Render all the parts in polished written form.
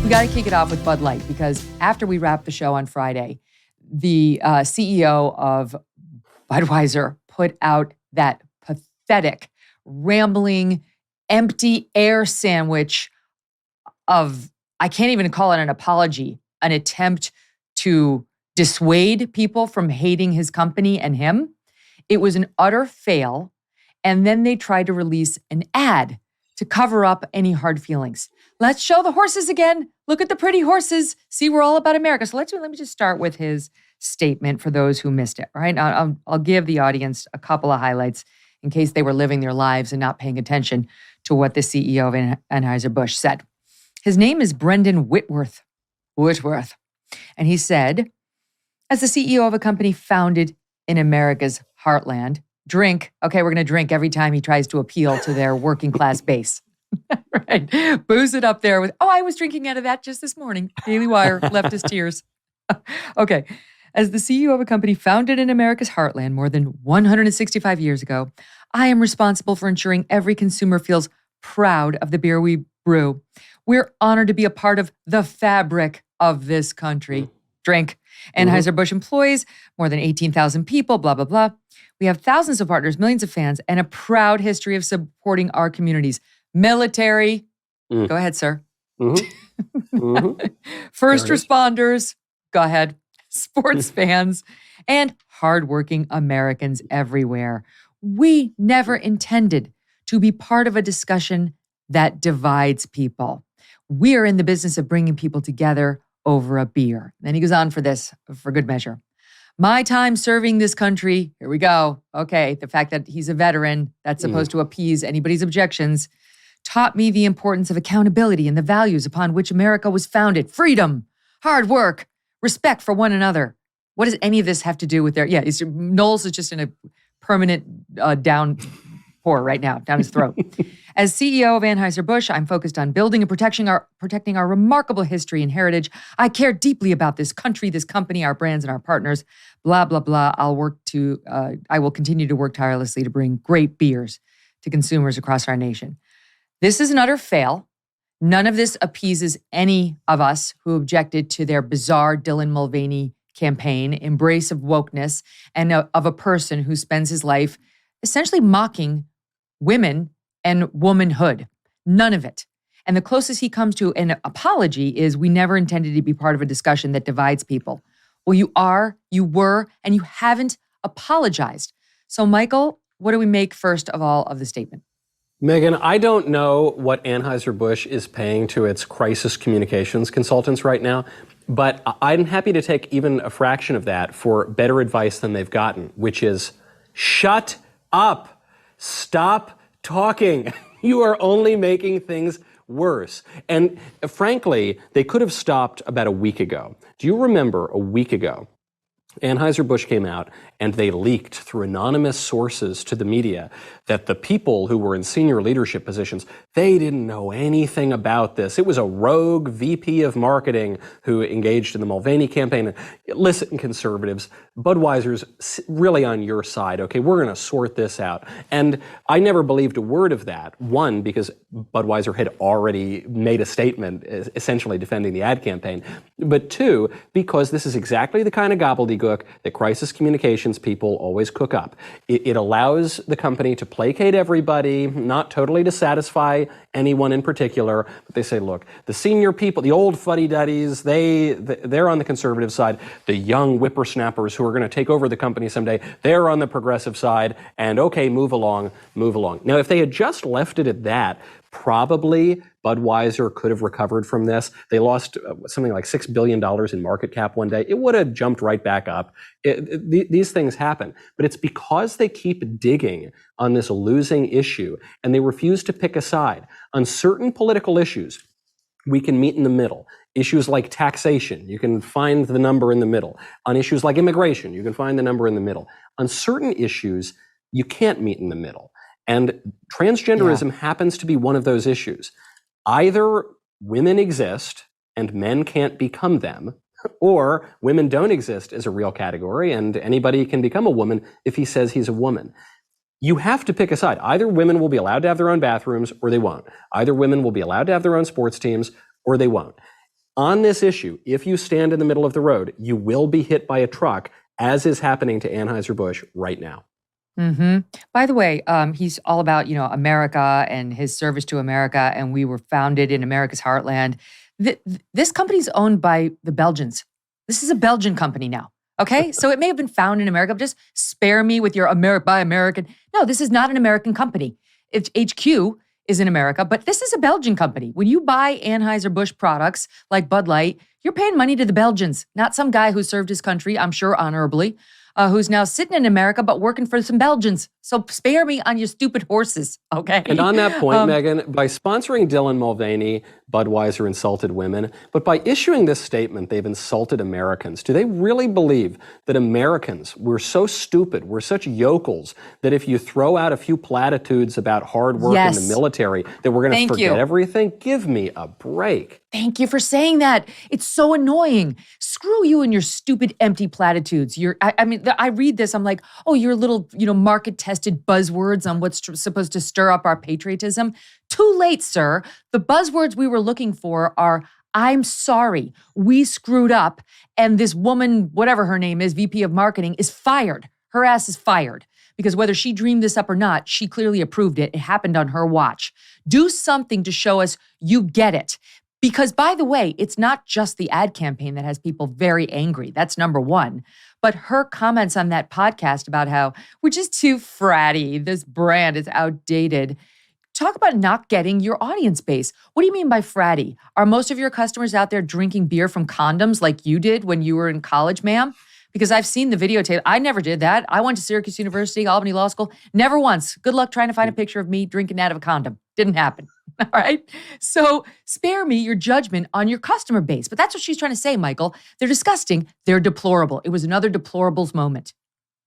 We got to kick it off with Bud Light because after we wrapped the show on Friday, the CEO of Budweiser put out that pathetic, rambling, empty air sandwich of, I can't even call it an apology, an attempt to dissuade people from hating his company and him. It was an utter fail. And then they tried to release an ad to cover up any hard feelings. Let's show the horses again. Look at the pretty horses. See, we're all about America. So let me just start with his statement for those who missed it. All right, I'll give the audience a couple of highlights in case they were living their lives and not paying attention to what the CEO of Anheuser-Busch said. His name is Brendan Whitworth. And he said, as the CEO of a company founded in America's heartland, drink. Okay, we're going to drink every time he tries to appeal to their working class base. Right. Booze it up there with, I was drinking out of that just this morning. Daily Wire left his tears. Okay. As the CEO of a company founded in America's heartland more than 165 years ago, I am responsible for ensuring every consumer feels proud of the beer we brew. We're honored to be a part of the fabric of this country. Drink. Anheuser-Busch employs more than 18,000 people, blah, blah, blah. We have thousands of partners, millions of fans, and a proud history of supporting our communities. Military. Go ahead, sir. First responders. Go ahead. Sports fans and hardworking Americans everywhere. We never intended to be part of a discussion that divides people. We are in the business of bringing people together over a beer. Then he goes on for this, for good measure. My time serving this country, here we go. Okay, the fact that he's a veteran, that's supposed to appease anybody's objections, taught me the importance of accountability and the values upon which America was founded. Freedom, hard work, respect for one another. What does any of this have to do with Knowles is just in a permanent downpour right now, down his throat. As CEO of Anheuser-Busch, I'm focused on building and protecting our remarkable history and heritage. I care deeply about this country, this company, our brands, and our partners. Blah, blah, blah. I will continue to work tirelessly to bring great beers to consumers across our nation. This is an utter fail. None of this appeases any of us who objected to their bizarre Dylan Mulvaney campaign, embrace of wokeness, and of a person who spends his life essentially mocking women and womanhood. None of it. And the closest he comes to an apology is we never intended to be part of a discussion that divides people. Well, you are, you were, and you haven't apologized. So, Michael, what do we make first of all of the statement? Megyn, I don't know what Anheuser-Busch is paying to its crisis communications consultants right now, but I'm happy to take even a fraction of that for better advice than they've gotten, which is shut up. Stop talking. You are only making things worse. And frankly, they could have stopped about a week ago. Do you remember a week ago, Anheuser-Busch came out and they leaked through anonymous sources to the media that the people who were in senior leadership positions, they didn't know anything about this. It was a rogue VP of marketing who engaged in the Mulvaney campaign. Listen, conservatives, Budweiser's really on your side. Okay, we're going to sort this out. And I never believed a word of that. One, because Budweiser had already made a statement essentially defending the ad campaign. But two, because this is exactly the kind of gobbledygook that crisis communications people always cook up. It allows the company to placate everybody, not totally to satisfy anyone in particular, but they say, look, the senior people, the old fuddy-duddies, they're on the conservative side. The young whippersnappers who are going to take over the company someday, they're on the progressive side, and okay, move along, move along. Now, if they had just left it at that, probably Budweiser could have recovered from this. They lost something like $6 billion in market cap one day. It would have jumped right back up. These things happen. But it's because they keep digging on this losing issue and they refuse to pick a side. On certain political issues, we can meet in the middle. Issues like taxation, you can find the number in the middle. On issues like immigration, you can find the number in the middle. On certain issues, you can't meet in the middle. And transgenderism happens to be one of those issues. Either women exist and men can't become them, or women don't exist as a real category and anybody can become a woman if he says he's a woman. You have to pick a side. Either women will be allowed to have their own bathrooms or they won't. Either women will be allowed to have their own sports teams or they won't. on this issue, if you stand in the middle of the road, you will be hit by a truck, as is happening to Anheuser-Busch right now. Mm-hmm. By the way, he's all about, America and his service to America, and we were founded in America's heartland. This company's owned by the Belgians. This is a Belgian company now, okay? So it may have been founded in America, but just spare me with your by American. No, this is not an American company. Its HQ is in America, but this is a Belgian company. When you buy Anheuser-Busch products like Bud Light, you're paying money to the Belgians, not some guy who served his country, I'm sure honorably, who's now sitting in America but working for some Belgians. So spare me on your stupid horses, okay? And on that point, Megyn, by sponsoring Dylan Mulvaney, Budweiser insulted women, but by issuing this statement, they've insulted Americans. Do they really believe that Americans, we're so stupid, we're such yokels, that if you throw out a few platitudes about hard work in the military, that we're going to forget everything? Give me a break. Thank you for saying that. It's so annoying. Screw you and your stupid empty platitudes. I read this, I'm like, oh, your little, market-tested buzzwords on what's supposed to stir up our patriotism. Too late, sir. The buzzwords we were looking for are, I'm sorry, we screwed up, and this woman, whatever her name is, VP of Marketing, is fired. Her ass is fired. Because whether she dreamed this up or not, she clearly approved it. It happened on her watch. Do something to show us you get it. Because, by the way, it's not just the ad campaign that has people very angry. That's number one. But her comments on that podcast about how we're just too fratty, this brand is outdated. Talk about not getting your audience base. What do you mean by fratty? Are most of your customers out there drinking beer from condoms like you did when you were in college, ma'am? Because I've seen the videotape. I never did that. I went to Syracuse University, Albany Law School. Never once. Good luck trying to find a picture of me drinking out of a condom. Didn't happen. All right? So spare me your judgment on your customer base. But that's what she's trying to say, Michael. They're disgusting. They're deplorable. It was another deplorables moment.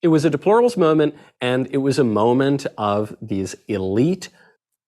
It was a deplorables moment, and it was a moment of these elite,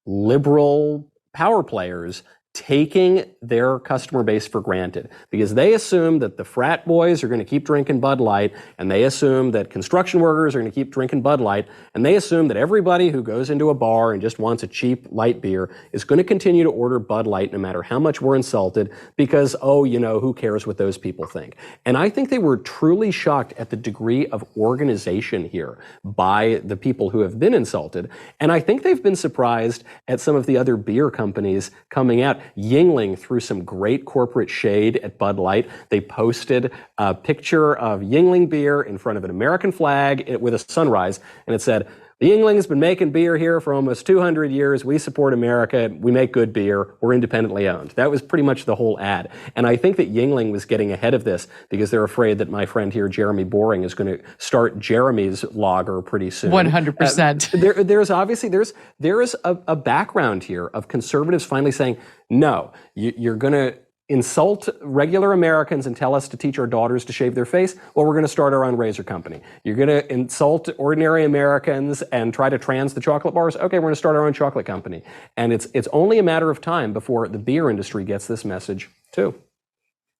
liberal power players taking their customer base for granted because they assume that the frat boys are going to keep drinking Bud Light, and they assume that construction workers are going to keep drinking Bud Light, and they assume that everybody who goes into a bar and just wants a cheap light beer is going to continue to order Bud Light no matter how much we're insulted because, who cares what those people think? And I think they were truly shocked at the degree of organization here by the people who have been insulted. And I think they've been surprised at some of the other beer companies coming out. Yuengling threw some great corporate shade at Bud Light. They posted a picture of Yuengling beer in front of an American flag with a sunrise, and it said, Yuengling has been making beer here for almost 200 years. We support America. We make good beer. We're independently owned. That was pretty much the whole ad. And I think that Yuengling was getting ahead of this because they're afraid that my friend here, Jeremy Boring, is going to start Jeremy's lager pretty soon. 100%. There is a background here of conservatives finally saying, no, you're going to insult regular Americans and tell us to teach our daughters to shave their face? Well, we're going to start our own razor company. You're going to insult ordinary Americans and try to trans the chocolate bars? Okay, we're going to start our own chocolate company. And it's only a matter of time before the beer industry gets this message too.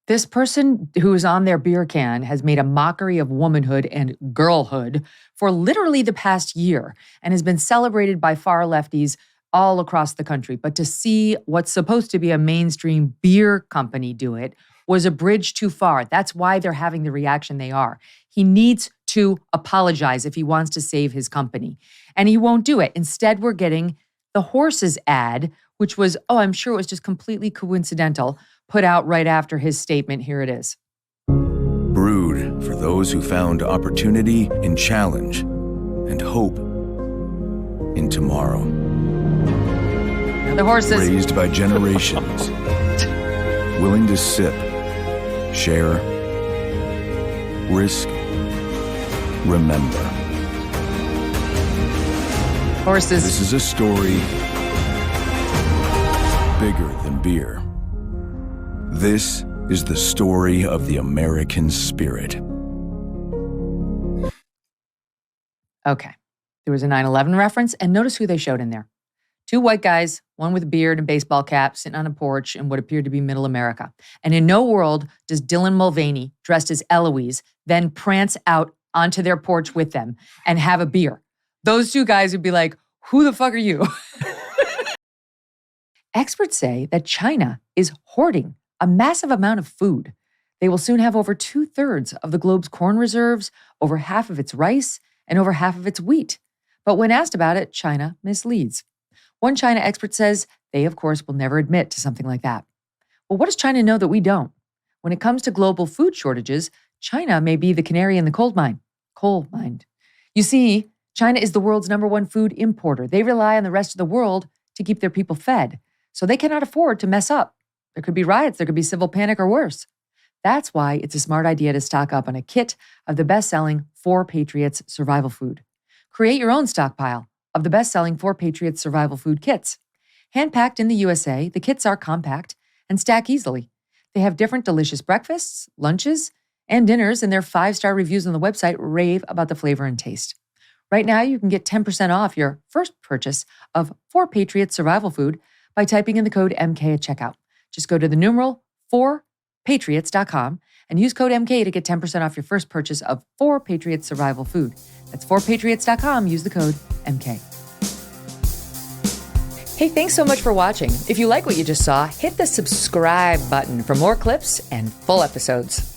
This person who is on their beer can has made a mockery of womanhood and girlhood for literally the past year and has been celebrated by far lefties all across the country. But to see what's supposed to be a mainstream beer company do it was a bridge too far. That's why they're having the reaction they are. He needs to apologize if he wants to save his company. And he won't do it. Instead, we're getting the horses ad, which was, I'm sure it was just completely coincidental, put out right after his statement. Here it is. Brewed for those who found opportunity in challenge and hope in tomorrow. The horses. Raised by generations, willing to sip, share, risk, remember. Horses. This is a story bigger than beer. This is the story of the American spirit. Okay. There was a 9/11 reference, and notice who they showed in there. Two white guys, one with a beard and baseball cap, sitting on a porch in what appeared to be middle America. And in no world does Dylan Mulvaney, dressed as Eloise, then prance out onto their porch with them and have a beer. Those two guys would be like, who the fuck are you? Experts say that China is hoarding a massive amount of food. They will soon have over 2/3 of the globe's corn reserves, over half of its rice, and over half of its wheat. But when asked about it, China misleads. One China expert says they, of course, will never admit to something like that. Well, what does China know that we don't? When it comes to global food shortages, China may be the canary in the coal mine. You see, China is the world's #1 food importer. They rely on the rest of the world to keep their people fed. So they cannot afford to mess up. There could be riots, there could be civil panic or worse. That's why it's a smart idea to stock up on a kit of the best-selling 4 Patriots survival food. Create your own stockpile of the best-selling 4 Patriots survival food kits. Hand-packed in the USA, the kits are compact and stack easily. They have different delicious breakfasts, lunches, and dinners, and their 5-star reviews on the website rave about the flavor and taste. Right now, you can get 10% off your first purchase of 4 Patriots survival food by typing in the code MK at checkout. Just go to the numeral 4patriots.com and use code MK to get 10% off your first purchase of 4 Patriots survival food. That's 4patriots.com. Use the code MK. Hey, thanks so much for watching. If you like what you just saw, hit the subscribe button for more clips and full episodes.